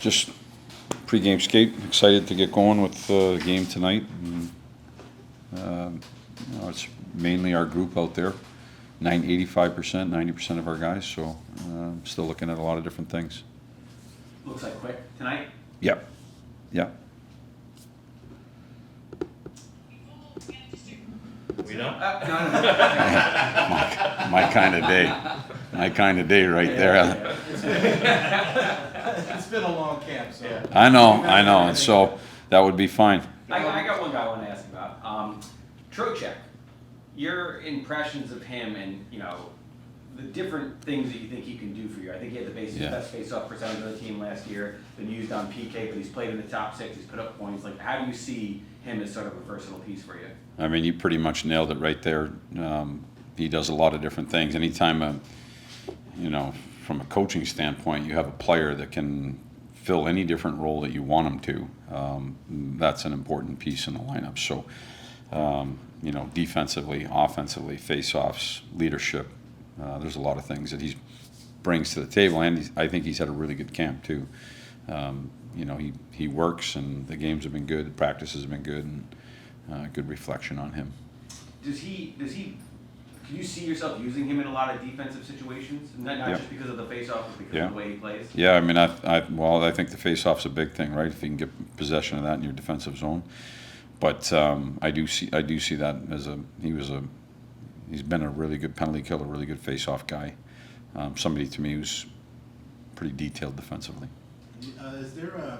Just pregame skate. Excited to get going with the game tonight. And, it's mainly our group out there. 85%, 90% of our guys. So still looking at a lot of different things. Looks like quick tonight. Yep. Yep. We know? My kind of day. My kind of day right there. It's been a long camp, so. Yeah. I know. And so that would be fine. I got one guy I want to ask about. Trocheck, your impressions of him and, the different things that you think he can do for you. I think he had the best face-off percentage of the team last year, been used on PK, but he's played in the top six, he's put up points. Like, how do you see him as sort of a versatile piece for you? I mean, you pretty much nailed it right there. He does a lot of different things. Anytime, from a coaching standpoint, you have a player that can fill any different role that you want him to, that's an important piece in the lineup. So, defensively, offensively, face-offs, leadership, there's a lot of things that he brings to the table, and I think he's had a really good camp too. He works, and the games have been good, the practices have been good, and good reflection on him. Can you see yourself using him in a lot of defensive situations? Not just because of the face-off, but because of the way he plays? Yeah, I mean, I think the face-off's a big thing, right? If you can get possession of that in your defensive zone. But I do see that as he's been a really good penalty killer, really good face-off guy. Somebody to me who's pretty detailed defensively. Is there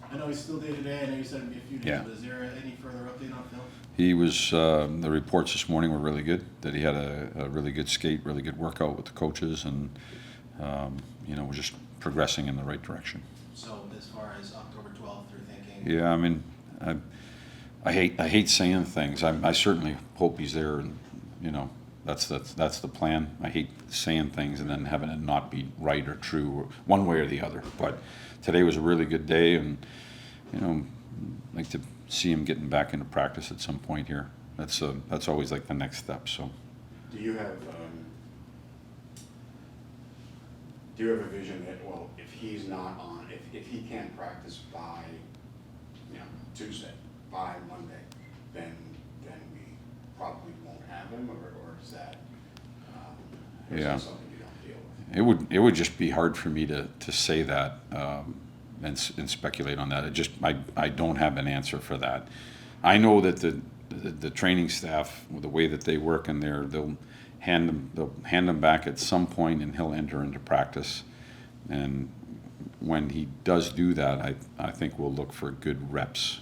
I know he's still day-to-day, I know you said it'd be a few days, but is there any further update on Phil? He was, the reports this morning were really good, that he had a really good skate, really good workout with the coaches, and, we're just progressing in the right direction. So as far as October 12th, you're thinking? Yeah, I mean, I hate saying things. I certainly hope he's there, and, that's the plan. I hate saying things and then having it not be right or true, or one way or the other. But today was a really good day, and, I'd like to see him getting back into practice at some point here. That's always like the next step. So, do you have a vision that, well, if he's not on, if he can't practice by Tuesday, by Monday, then we probably won't have him, or is that is that something you don't deal with? it would just be hard for me to say that and speculate on that. I don't have an answer for that. I know that the training staff, with the way that they work in there, they'll hand him back at some point, and he'll enter into practice. And when he does do that, I think we'll look for good reps,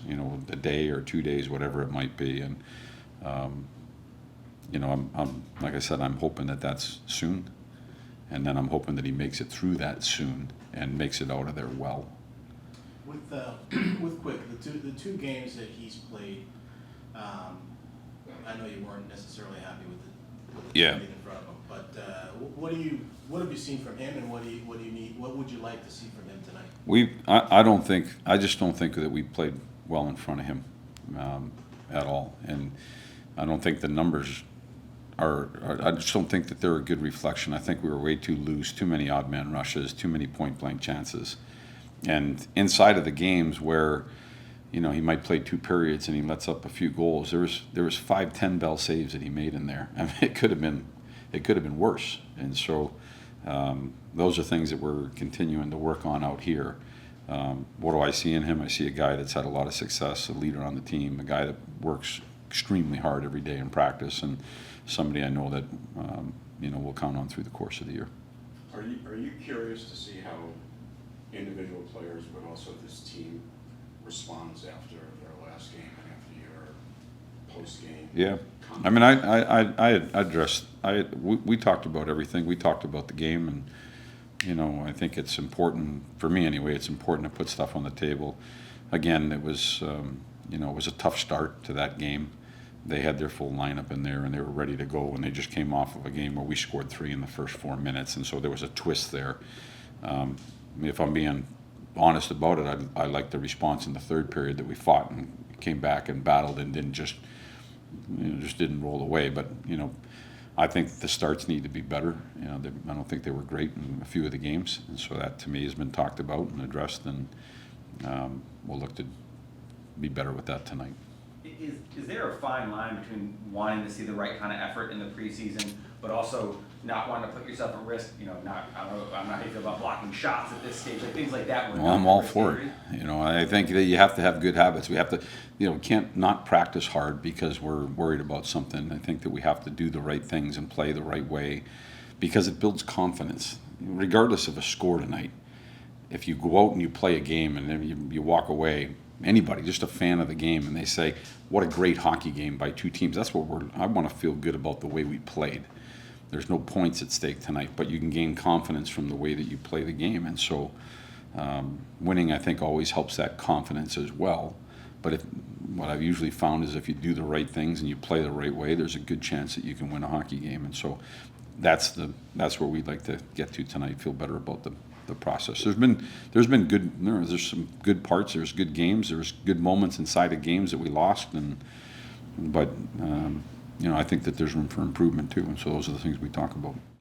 a day or 2 days, whatever it might be. And, I'm like I said, I'm hoping that that's soon. And then I'm hoping that he makes it through that soon and makes it out of there well. With Quick, the two games that he's played, I know you weren't necessarily happy with the team in front of him, but what have you seen from him, and what do you need? What would you like to see from him tonight? I just don't think that we played well in front of him at all, and I don't think the numbers I just don't think that they're a good reflection. I think we were way too loose, too many odd man rushes, too many point blank chances. And inside of the games where, he might play 2 periods and he lets up a few goals, there was 5-10 bell saves that he made in there. I mean, it could have been worse. And so those are things that we're continuing to work on out here. What do I see in him? I see a guy that's had a lot of success, a leader on the team, a guy that works extremely hard every day in practice, and somebody I know that we'll count on through the course of the year. Are you curious to see how individual players, but also this team, responds after their last game and after your post-game? Yeah, I mean, I addressed. We talked about everything. We talked about the game, and I think it's important for me anyway. It's important to put stuff on the table. Again, it was it was a tough start to that game. They had their full lineup in there, and they were ready to go, and they just came off of a game where we scored 3 in the first 4 minutes, and so there was a twist there. If I'm being honest about it, I liked the response in the third period, that we fought and came back and battled and didn't just didn't roll away. But I think the starts need to be better. You know, I don't think they were great in a few of the games, and so that to me has been talked about and addressed, and we'll look to be better with that tonight. Is there a fine line between wanting to see the right kind of effort in the preseason, but also not wanting to put yourself at risk? You know, I don't know how you feel about blocking shots at this stage, like things like that. Well, I'm all for it. You know, I think that you have to have good habits. We have to, you know, can't not practice hard because we're worried about something. I think that we have to do the right things and play the right way because it builds confidence, regardless of a score tonight. If you go out and you play a game and then you walk away, anybody, just a fan of the game, and they say, what a great hockey game by two teams. That's what I want to feel good about the way we played. There's no points at stake tonight, but you can gain confidence from the way that you play the game. And so winning, I think, always helps that confidence as well. But what I've usually found is if you do the right things and you play the right way, there's a good chance that you can win a hockey game. And so that's where we'd like to get to tonight, feel better about the process. There's some good parts, there's good games, there's good moments inside of games that we lost, but you know, I think that there's room for improvement too, and so those are the things we talk about.